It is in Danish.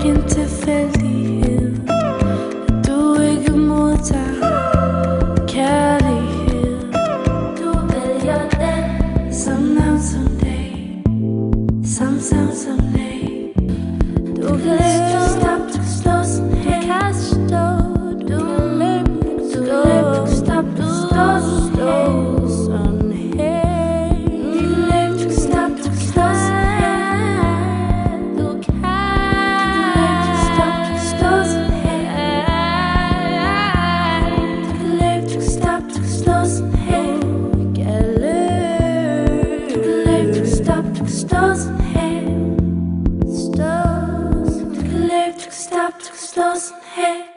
ikke en tilfældighed, at du ikke modtager kærlighed. Du vælger den someday. Du kan ikke stoppe, du kan slå sådan her. Du kan stå, du kan løbe, du kan stoppe, du kan stå sådan her. Du kan løbe, du kan stoppe, du kan slå sådan her. Du kan løbe, du kan stoppe, du kan stå sådan her. Du kan løbe, du kan stoppe, du kan slå sådan her. Du kan løbe, du kan stoppe, du kan stå sådan her. Du kan løbe, du kan stoppe, du kan slå sådan her.